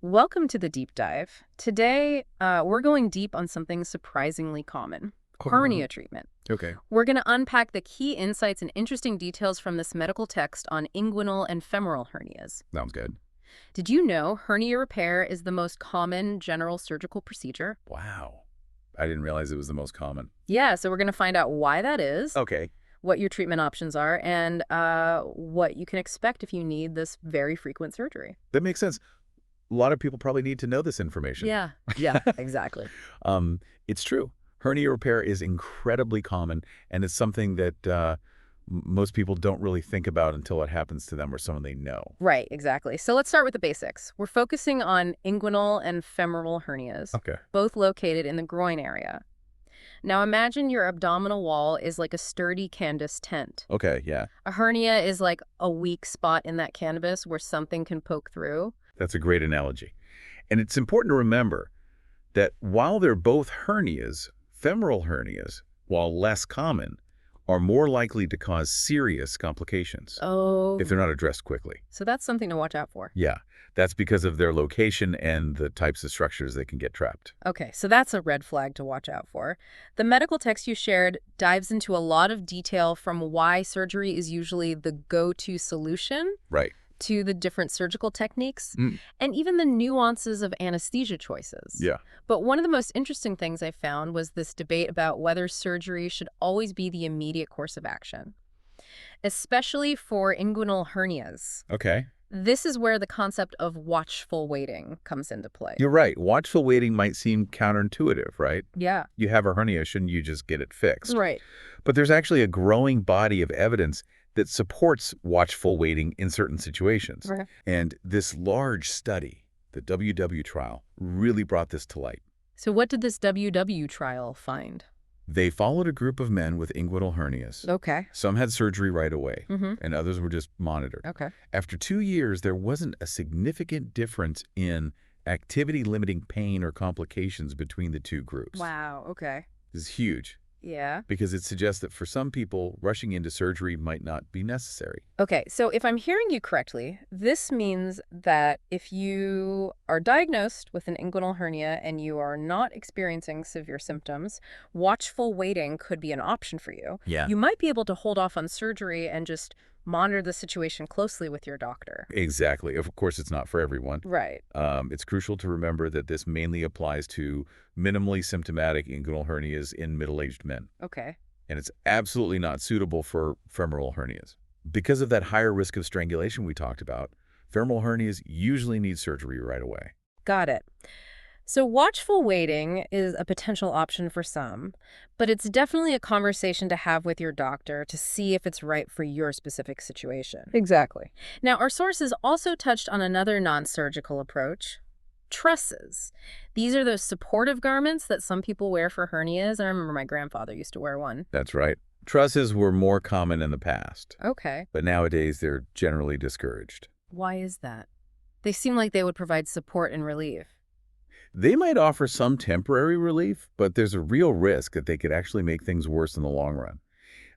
Welcome to the deep dive. Today, we're going deep on something surprisingly common, Oh, hernia treatment. okay. We're going to unpack the key insights and interesting details from this medical text on inguinal and femoral hernias. Sounds good. Did you know hernia repair is the most common general surgical procedure? Wow. I didn't realize it was the most common. Yeah, so we're going to find out why that is, Okay. what your treatment options are, and what you can expect if you need this very frequent surgery. That makes sense. A lot of people probably need to know this information. Yeah, yeah, exactly. It's true. Hernia repair is incredibly common, and it's something that most people don't really think about until it happens to them or someone they know. Right, exactly. So let's start with the basics. We're focusing on inguinal and femoral hernias, Okay. both located in the groin area. Now imagine your abdominal wall is like a sturdy canvas tent. Okay, yeah. A hernia is like a weak spot in that canvas where something can poke through. That's a great analogy. And it's important to remember that while they're both hernias, femoral hernias, while less common, are more likely to cause serious complications if Oh, they're not addressed quickly. so that's something to watch out for. Yeah, that's because of their location and the types of structures they can get trapped. Okay, so that's a red flag to watch out for. The medical text you shared dives into a lot of detail from why surgery is usually the go-to solution Right. to the different surgical techniques, Mm. and even the nuances of anesthesia choices. Yeah. But one of the most interesting things I found was this debate about whether surgery should always be the immediate course of action, especially for inguinal hernias. Okay. This is where the concept of watchful waiting comes into play. You're right. Watchful waiting might seem counterintuitive, right? Yeah. You have a hernia, shouldn't you just get it fixed? Right. But there's actually a growing body of evidence that supports watchful waiting in certain situations. Right. And this large study, the WW trial, really brought this to light. So what did this WW trial find? They followed a group of men with inguinal hernias. Okay. Some had surgery right away, Mm-hmm. and others were just monitored. Okay. After 2 years, there wasn't a significant difference in activity-limiting pain or complications between the two groups. Wow. Okay. This is huge Yeah. because it suggests that for some people, rushing into surgery might not be necessary. Okay, so if I'm hearing you correctly, this means that if you are diagnosed with an inguinal hernia and you are not experiencing severe symptoms, watchful waiting could be an option for you. Yeah. You might be able to hold off on surgery and just monitor the situation closely with your doctor. Exactly. Of course, it's not for everyone. Right. It's crucial to remember that this mainly applies to minimally symptomatic inguinal hernias in middle-aged men. Okay. And it's absolutely not suitable for femoral hernias. Because of that higher risk of strangulation we talked about, femoral hernias usually need surgery right away. Got it. So watchful waiting is a potential option for some, but it's definitely a conversation to have with your doctor to see if it's right for your specific situation. Exactly. Now, our sources also touched on another non-surgical approach, trusses. These are those supportive garments that some people wear for hernias. I remember my grandfather used to wear one. That's right. Trusses were more common in the past, Okay. but nowadays they're generally discouraged. Why is that? They seem like they would provide support and relief. They might offer some temporary relief, but there's a real risk that they could actually make things worse in the long run.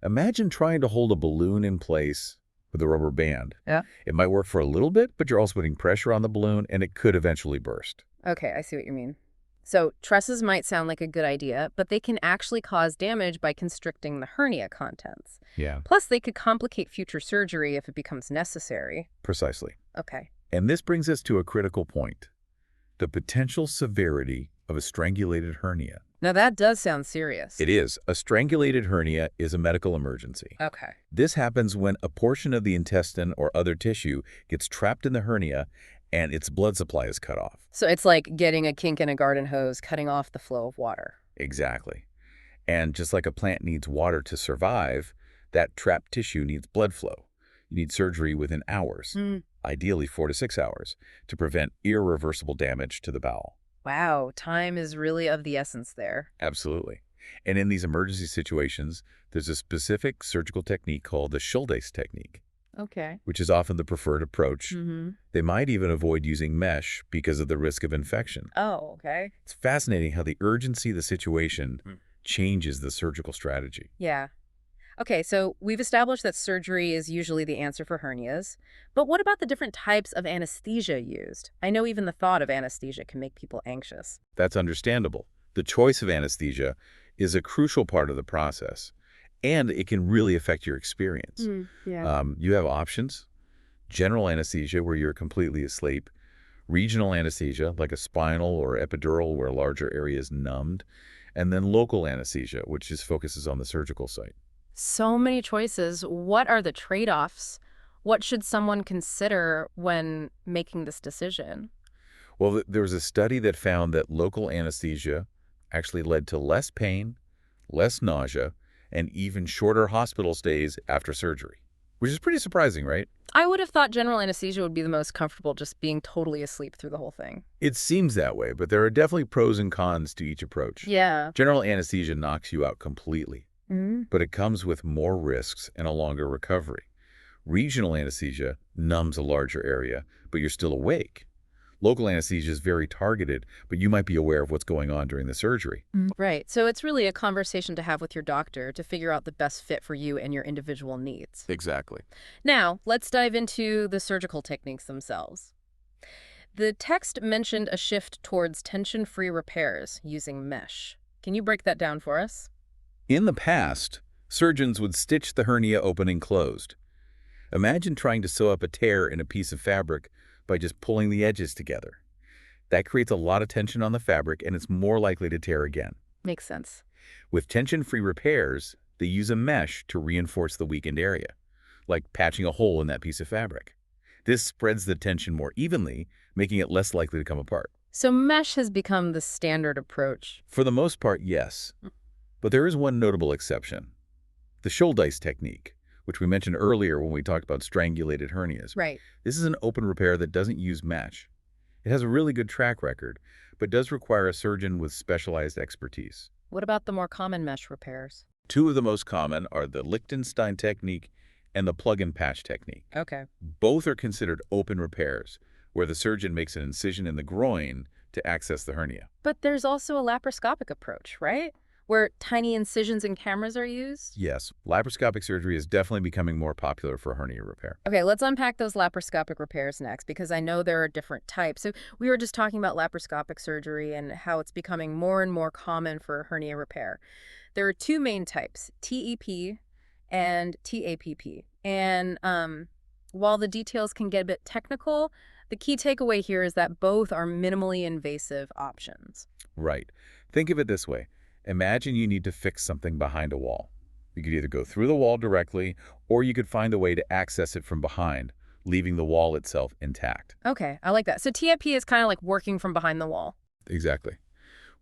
Imagine trying to hold a balloon in place with a rubber band. Yeah. It might work for a little bit, but you're also putting pressure on the balloon, and it could eventually burst. Okay, I see what you mean. So trusses might sound like a good idea, but they can actually cause damage by constricting the hernia contents. Yeah, Plus, they could complicate future surgery if it becomes necessary. precisely. Okay. And this brings us to a critical point: the potential severity of a strangulated hernia. Now that does sound serious. It is. A strangulated hernia is a medical emergency. Okay. This happens when a portion of the intestine or other tissue gets trapped in the hernia and its blood supply is cut off. So it's like getting a kink in a garden hose, cutting off the flow of water. Exactly. And just like a plant needs water to survive, that trapped tissue needs blood flow. You need surgery within hours, ideally 4 to 6 hours, to prevent irreversible damage to the bowel. Wow, time is really of the essence there. Absolutely. And in these emergency situations, there's a specific surgical technique called the Schulde's technique, Okay. which is often the preferred approach. Mm-hmm. They might even avoid using mesh because of the risk of infection. Oh, okay. It's fascinating how the urgency of the situation changes the surgical strategy. Yeah. Okay, so we've established that surgery is usually the answer for hernias, but what about the different types of anesthesia used? I know even the thought of anesthesia can make people anxious. That's understandable. The choice of anesthesia is a crucial part of the process, and it can really affect your experience. Yeah. You have options: general anesthesia, where you're completely asleep; regional anesthesia, like a spinal or epidural, where a larger area is numbed; and then local anesthesia, which just focuses on the surgical site. So many choices. What are the trade-offs? What should someone consider when making this decision? Well, there was a study that found that local anesthesia actually led to less pain, less nausea, and even shorter hospital stays after surgery, which is pretty surprising, right? I would have thought general anesthesia would be the most comfortable, just being totally asleep through the whole thing. It seems that way, but there are definitely pros and cons to each approach. Yeah. General anesthesia knocks you out completely, Mm. but it comes with more risks and a longer recovery. Regional anesthesia numbs a larger area, but you're still awake. Local anesthesia is very targeted, but you might be aware of what's going on during the surgery. Right. So it's really a conversation to have with your doctor to figure out the best fit for you and your individual needs. Exactly. Now, let's dive into the surgical techniques themselves. The text mentioned a shift towards tension-free repairs using mesh. Can you break that down for us? In the past, surgeons would stitch the hernia opening closed. Imagine trying to sew up a tear in a piece of fabric by just pulling the edges together. That creates a lot of tension on the fabric, and it's more likely to tear again. Makes sense. With tension-free repairs, they use a mesh to reinforce the weakened area, like patching a hole in that piece of fabric. This spreads the tension more evenly, making it less likely to come apart. So mesh has become the standard approach. For the most part, yes. But there is one notable exception: the Schuldeis technique, which we mentioned earlier when we talked about strangulated hernias. Right. This is an open repair that doesn't use mesh. It has a really good track record, but does require a surgeon with specialized expertise. What about the more common mesh repairs? Two of the most common are the Liechtenstein technique and the plug-and-patch technique. Okay. Both are considered open repairs, where the surgeon makes an incision in the groin to access the hernia. But there's also a laparoscopic approach, right? Where tiny incisions and cameras are used? Yes, laparoscopic surgery is definitely becoming more popular for hernia repair. Okay, let's unpack those laparoscopic repairs next, because I know there are different types. So we were just talking about laparoscopic surgery and how it's becoming more and more common for hernia repair. There are two main types, TEP and TAPP. And while the details can get a bit technical, the key takeaway here is that both are minimally invasive options. Right. Think of it this way. Imagine you need to fix something behind a wall. You could either go through the wall directly, or you could find a way to access it from behind, leaving the wall itself intact. Okay, I like that. So TAP is kind of like working from behind the wall. Exactly.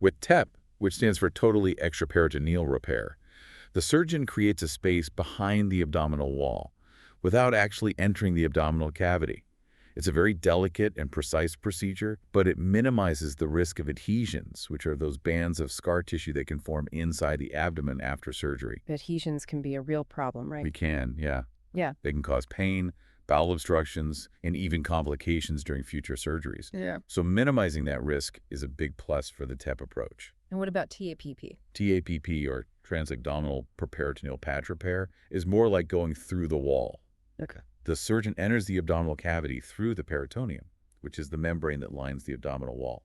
With TEP, which stands for totally extraperitoneal repair, the surgeon creates a space behind the abdominal wall without actually entering the abdominal cavity. It's a very delicate and precise procedure, but it minimizes the risk of adhesions, which are those bands of scar tissue that can form inside the abdomen after surgery. Adhesions can be a real problem, right? We can, yeah. Yeah. They can cause pain, bowel obstructions, and even complications during future surgeries. Yeah. So minimizing that risk is a big plus for the TEP approach. And what about TAPP? TAPP, or transabdominal peritoneal patch repair, is more like going through the wall. Okay. The surgeon enters the abdominal cavity through the peritoneum, which is the membrane that lines the abdominal wall.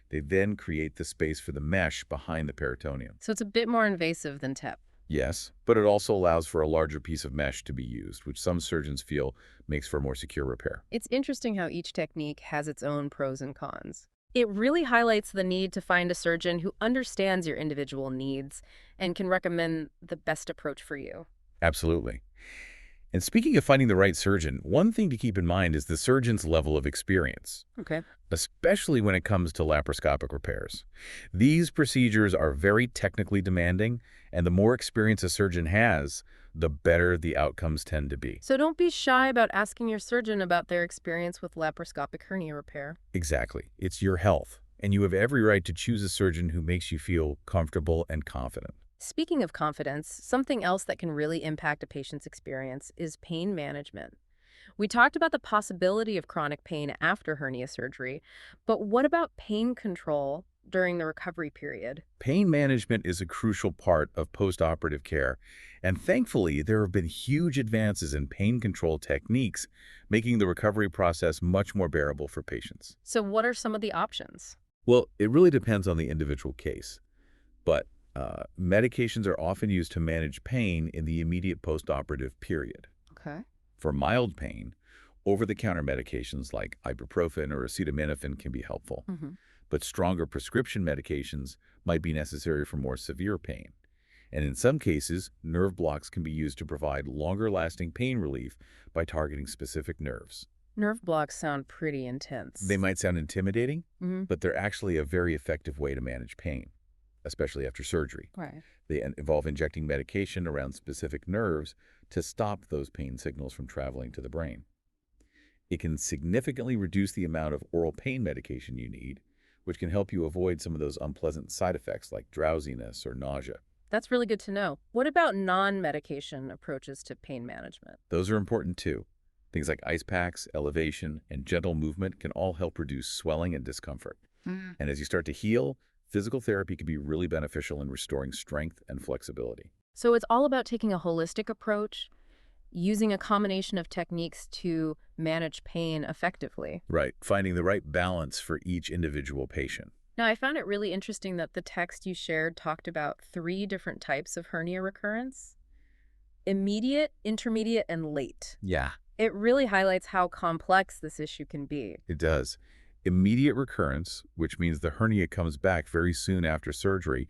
They then create the space for the mesh behind the peritoneum. So it's a bit more invasive than TEP. Yes, but it also allows for a larger piece of mesh to be used, which some surgeons feel makes for more secure repair. It's interesting how each technique has its own pros and cons. It really highlights the need to find a surgeon who understands your individual needs and can recommend the best approach for you. Absolutely. And speaking of finding the right surgeon, one thing to keep in mind is the surgeon's level of experience, Okay. especially when it comes to laparoscopic repairs. These procedures are very technically demanding, and the more experience a surgeon has, the better the outcomes tend to be. So don't be shy about asking your surgeon about their experience with laparoscopic hernia repair. Exactly. It's your health, and you have every right to choose a surgeon who makes you feel comfortable and confident. Speaking of confidence, something else that can really impact a patient's experience is pain management. We talked about the possibility of chronic pain after hernia surgery, but what about pain control during the recovery period? Pain management is a crucial part of postoperative care, and thankfully, there have been huge advances in pain control techniques, making the recovery process much more bearable for patients. So what are some of the options? Well, it really depends on the individual case, but medications are often used to manage pain in the immediate postoperative period. Okay. For mild pain, over-the-counter medications like ibuprofen or acetaminophen can be helpful, Hmm. but stronger prescription medications might be necessary for more severe pain. And in some cases, nerve blocks can be used to provide longer-lasting pain relief by targeting specific nerves. Nerve blocks sound pretty They intense. might sound intimidating, Hmm. but they're actually a very effective way to manage pain, especially after surgery. Right. They involve injecting medication around specific nerves to stop those pain signals from traveling to the brain. It can significantly reduce the amount of oral pain medication you need, which can help you avoid some of those unpleasant side effects like drowsiness or nausea. That's really good to know. What about non-medication approaches to pain management? Those are important too. Things like ice packs, elevation, and gentle movement can all help reduce swelling and discomfort. Mm. And as you start to heal, physical therapy can be really beneficial in restoring strength and flexibility. So it's all about taking a holistic approach, using a combination of techniques to manage pain effectively. Right, finding the right balance for each individual patient. Now, I found it really interesting that the text you shared talked about 3 different types of hernia recurrence: immediate, intermediate, and late. Yeah, It really highlights how complex this issue can be. it does. Immediate recurrence, which means the hernia comes back very soon after surgery,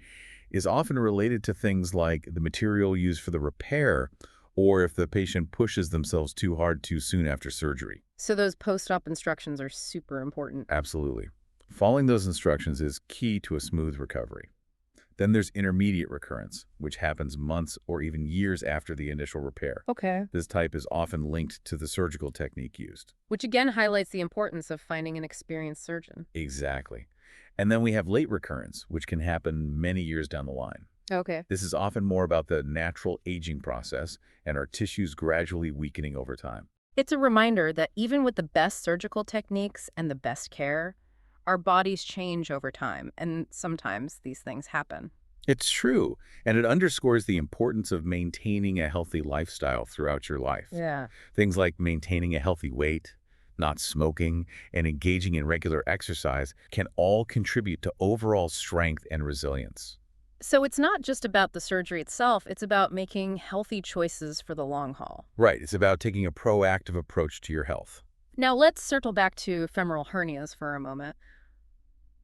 is often related to things like the material used for the repair or if the patient pushes themselves too hard too soon after surgery. So those post-op instructions are super important. Absolutely. Following those instructions is key to a smooth recovery. Then there's intermediate recurrence, which happens months or even years after the initial repair. Okay. This type is often linked to the surgical technique used. Which again highlights the importance of finding an experienced surgeon. Exactly. And then we have late recurrence, which can happen many years down the line. Okay. This is often more about the natural aging process and our tissues gradually weakening over time. It's a reminder that even with the best surgical techniques and the best care, our bodies change over time, and sometimes these things happen. It's true, and it underscores the importance of maintaining a healthy lifestyle throughout your life. Yeah. Things like maintaining a healthy weight, not smoking, and engaging in regular exercise can all contribute to overall strength and resilience. So it's not just about the surgery itself, it's about making healthy choices for the long haul. Right, it's about taking a proactive approach to your health. Now let's circle back to femoral hernias for a moment.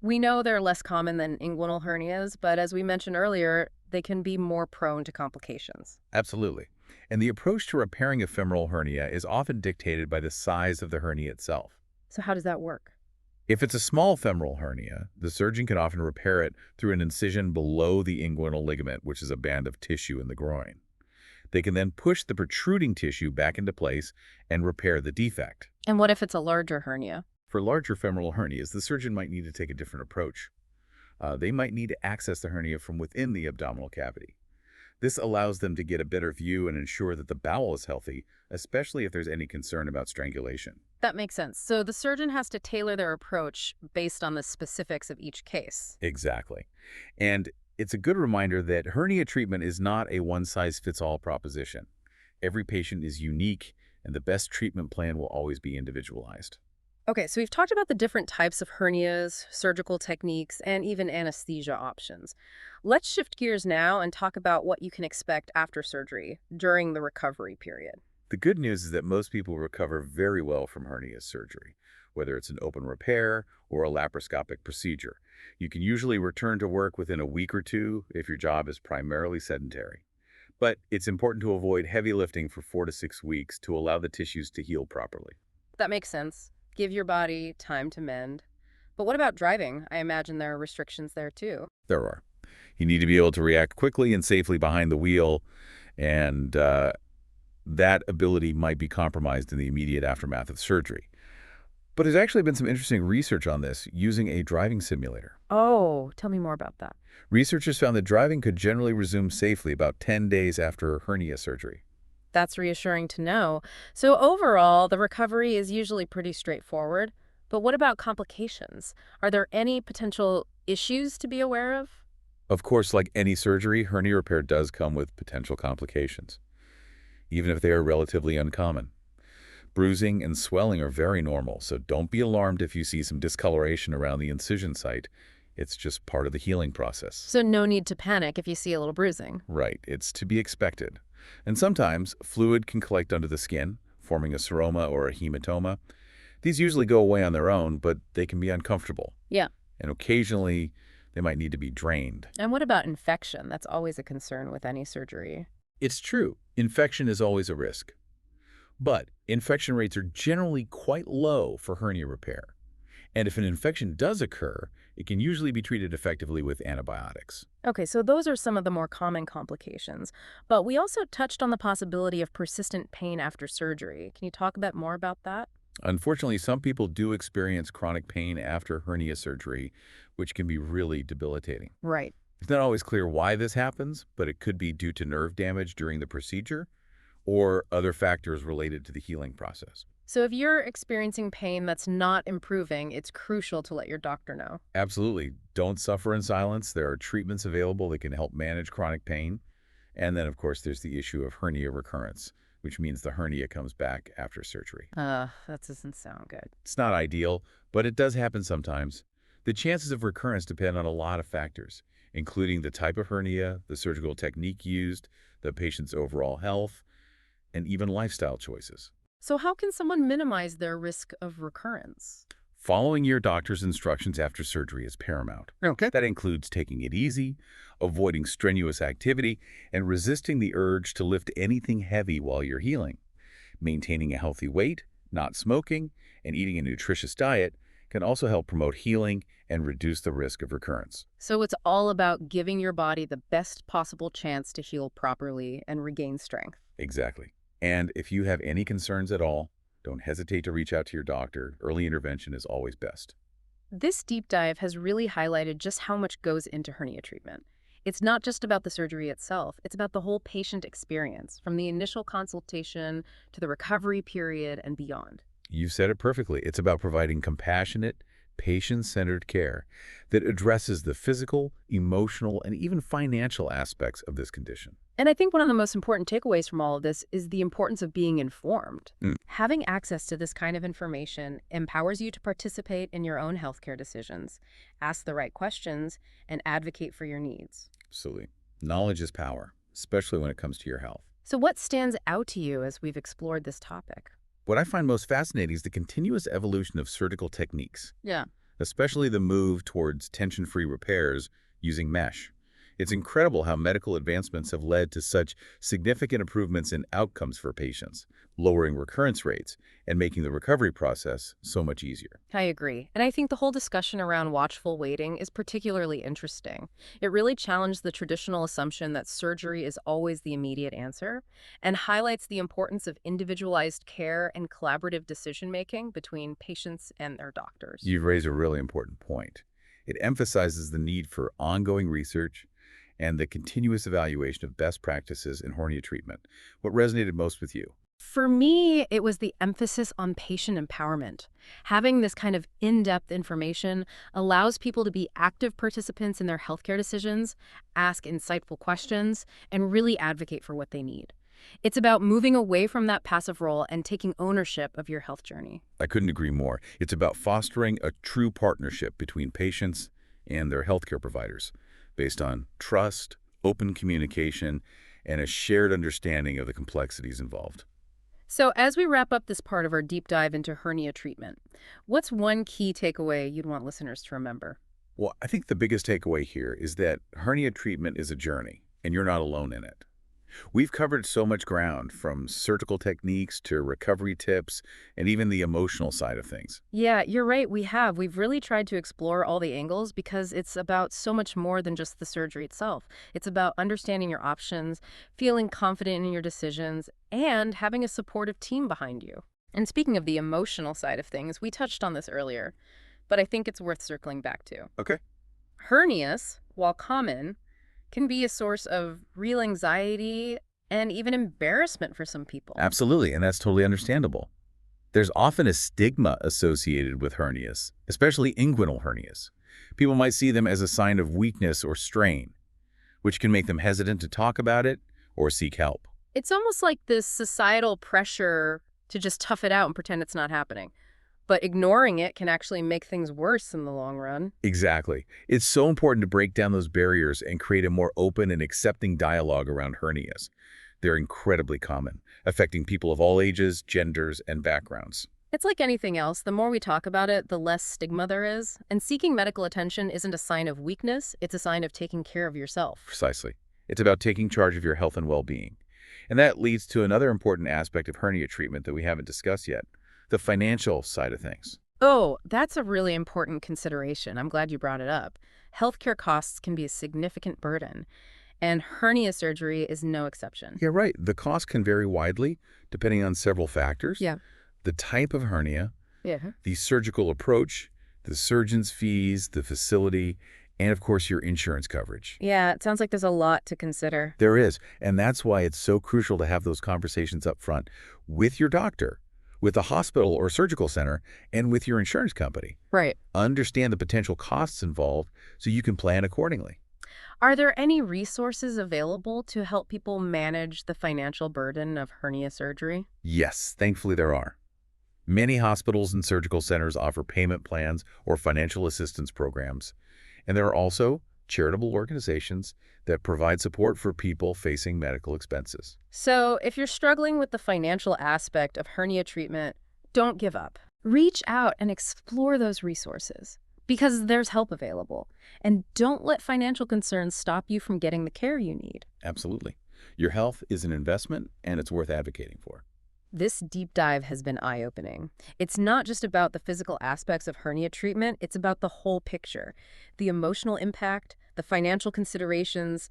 We know they're less common than inguinal hernias, but as we mentioned earlier, they can be more prone to complications. Absolutely. And the approach to repairing a femoral hernia is often dictated by the size of the hernia itself. So how does that work? If it's a small femoral hernia, the surgeon can often repair it through an incision below the inguinal ligament, which is a band of tissue in the groin. They can then push the protruding tissue back into place and repair the defect. And what if it's a larger hernia? For larger femoral hernias, the surgeon might need to take a different approach. They might need to access the hernia from within the abdominal cavity. This allows them to get a better view and ensure that the bowel is healthy, especially if there's any concern about strangulation. That makes sense. So the surgeon has to tailor their approach based on the specifics of each case. Exactly. And it's a good reminder that hernia treatment is not a one-size-fits-all proposition. Every patient is unique, and the best treatment plan will always be individualized. Okay, so we've talked about the different types of hernias, surgical techniques, and even anesthesia options. Let's shift gears now and talk about what you can expect after surgery during the recovery period. The good news is that most people recover very well from hernia surgery, whether it's an open repair or a laparoscopic procedure. You can usually return to work within a week or two if your job is primarily sedentary. But it's important to avoid heavy lifting for 4 to 6 weeks to allow the tissues to heal properly. That makes sense. Give your body time to mend. But what about driving? I imagine there are restrictions there too. There are. You need to be able to react quickly and safely behind the wheel, and that ability might be compromised in the immediate aftermath of surgery. But there's actually been some interesting research on this using a driving simulator. Oh, tell me more about that. Researchers found that driving could generally resume safely about 10 days after hernia surgery. That's reassuring to know. So overall, the recovery is usually pretty straightforward. But what about complications? Are there any potential issues to be aware of? Of course, like any surgery, hernia repair does come with potential complications, even if they are relatively uncommon. Bruising and swelling are very normal, so don't be alarmed if you see some discoloration around the incision site. It's just part of the healing process. So no need to panic if you see a little bruising. Right, it's to be expected. And sometimes fluid can collect under the skin, forming a seroma or a hematoma. These usually go away on their own, but they can be uncomfortable. Yeah. And occasionally, they might need to be drained. And what about infection? That's always a concern with any surgery. It's true, infection is always a risk. But infection rates are generally quite low for hernia repair. And if an infection does occur, it can usually be treated effectively with antibiotics. Okay, so those are some of the more common complications. But we also touched on the possibility of persistent pain after surgery. Can you talk a bit more about that? Unfortunately, some people do experience chronic pain after hernia surgery, which can be really debilitating. Right. It's not always clear why this happens, but it could be due to nerve damage during the procedure or other factors related to the healing process. So if you're experiencing pain that's not improving, it's crucial to let your doctor know. Absolutely. Don't suffer in silence. There are treatments available that can help manage chronic pain. And then, of course, there's the issue of hernia recurrence, which means the hernia comes back after surgery. That doesn't sound good. It's not ideal, but it does happen sometimes. The chances of recurrence depend on a lot of factors, including the type of hernia, the surgical technique used, the patient's overall health, and even lifestyle choices. So how can someone minimize their risk of recurrence? Following your doctor's instructions after surgery is paramount. Okay. That includes taking it easy, avoiding strenuous activity, and resisting the urge to lift anything heavy while you're healing. Maintaining a healthy weight, not smoking, and eating a nutritious diet can also help promote healing and reduce the risk of recurrence. So it's all about giving your body the best possible chance to heal properly and regain strength. Exactly. And if you have any concerns at all, don't hesitate to reach out to your doctor. Early intervention is always best. This deep dive has really highlighted just how much goes into hernia treatment. It's not just about the surgery itself, it's about the whole patient experience, from the initial consultation to the recovery period and beyond. You said it perfectly. It's about providing compassionate, patient-centered care that addresses the physical, emotional, and even financial aspects of this condition. And I think one of the most important takeaways from all of this is the importance of being informed. Having access to this kind of information empowers you to participate in your own healthcare decisions, ask the right questions, and advocate for your needs. Absolutely. Knowledge is power, especially when it comes to your health. So what stands out to you as we've explored this topic? What I find most fascinating is the continuous evolution of surgical techniques, Yeah. especially the move towards tension-free repairs using mesh. It's incredible how medical advancements have led to such significant improvements in outcomes for patients, lowering recurrence rates and making the recovery process so much easier. I agree. And I think the whole discussion around watchful waiting is particularly interesting. It really challenged the traditional assumption that surgery is always the immediate answer and highlights the importance of individualized care and collaborative decision-making between patients and their doctors. You've raised a really important point. It emphasizes the need for ongoing research and the continuous evaluation of best practices in hernia treatment. What resonated most with you? For me, it was the emphasis on patient empowerment. Having this kind of in-depth information allows people to be active participants in their healthcare decisions, ask insightful questions, and really advocate for what they need. It's about moving away from that passive role and taking ownership of your health journey. I couldn't agree more. It's about fostering a true partnership between patients and their healthcare providers, based on trust, open communication, and a shared understanding of the complexities involved. So as we wrap up this part of our deep dive into hernia treatment, what's one key takeaway you'd want listeners to remember? Well, I think the biggest takeaway here is that hernia treatment is a journey, and you're not alone in it. We've covered so much ground, from surgical techniques to recovery tips and even the emotional side of things. Yeah, you're right, we have. We've really tried to explore all the angles because it's about so much more than just the surgery itself. It's about understanding your options, feeling confident in your decisions, and having a supportive team behind you. And speaking of the emotional side of things, we touched on this earlier, but I think it's worth circling back to. Okay. Hernias, while common, can be a source of real anxiety and even embarrassment for some people. Absolutely, and that's totally understandable. There's often a stigma associated with hernias, especially inguinal hernias. People might see them as a sign of weakness or strain, which can make them hesitant to talk about it or seek help. It's almost like this societal pressure to just tough it out and pretend it's not happening. But ignoring it can actually make things worse in the long run. Exactly. It's so important to break down those barriers and create a more open and accepting dialogue around hernias. They're incredibly common, affecting people of all ages, genders, and backgrounds. It's like anything else. The more we talk about it, the less stigma there is. And seeking medical attention isn't a sign of weakness, it's a sign of taking care of yourself. Precisely. It's about taking charge of your health and well-being. And that leads to another important aspect of hernia treatment that we haven't discussed yet, the financial side of things. Oh, that's a really important consideration. I'm glad you brought it up. Healthcare costs can be a significant burden, and hernia surgery is no exception. Yeah, right. The cost can vary widely depending on several factors. Yeah. The type of hernia, Yeah. the surgical approach, the surgeon's fees, the facility, and of course your insurance coverage. Yeah, it sounds like there's a lot to consider. There is, and that's why it's so crucial to have those conversations up front with your doctor, with the hospital or surgical center, and with your insurance company. Right. Understand the potential costs involved so you can plan accordingly. Are there any resources available to help people manage the financial burden of hernia surgery? Yes, thankfully there are. Many hospitals and surgical centers offer payment plans or financial assistance programs, and there are also charitable organizations that provide support for people facing medical expenses. So, if you're struggling with the financial aspect of hernia treatment, don't give up. Reach out and explore those resources because there's help available. And don't let financial concerns stop you from getting the care you need. Absolutely. Your health is an investment, and it's worth advocating for. This deep dive has been eye-opening. It's not just about the physical aspects of hernia treatment, it's about the whole picture. The emotional impact, the financial considerations,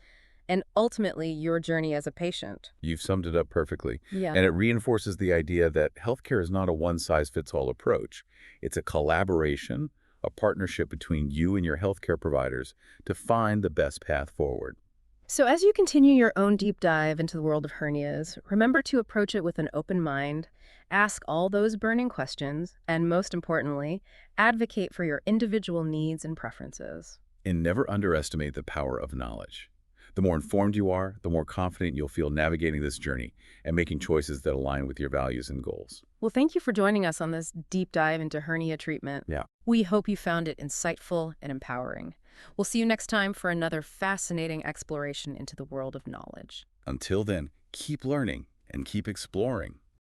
and ultimately your journey as a patient. You've summed it up perfectly. Yeah. And it reinforces the idea that healthcare is not a one-size-fits-all approach. It's a collaboration, a partnership between you and your healthcare providers to find the best path forward. So as you continue your own deep dive into the world of hernias, remember to approach it with an open mind, ask all those burning questions, and most importantly, advocate for your individual needs and preferences. And never underestimate the power of knowledge. The more informed you are, the more confident you'll feel navigating this journey and making choices that align with your values and goals. Well, thank you for joining us on this deep dive into hernia treatment. Yeah. We hope you found it insightful and empowering. We'll see you next time for another fascinating exploration into the world of knowledge. Until then, keep learning and keep exploring.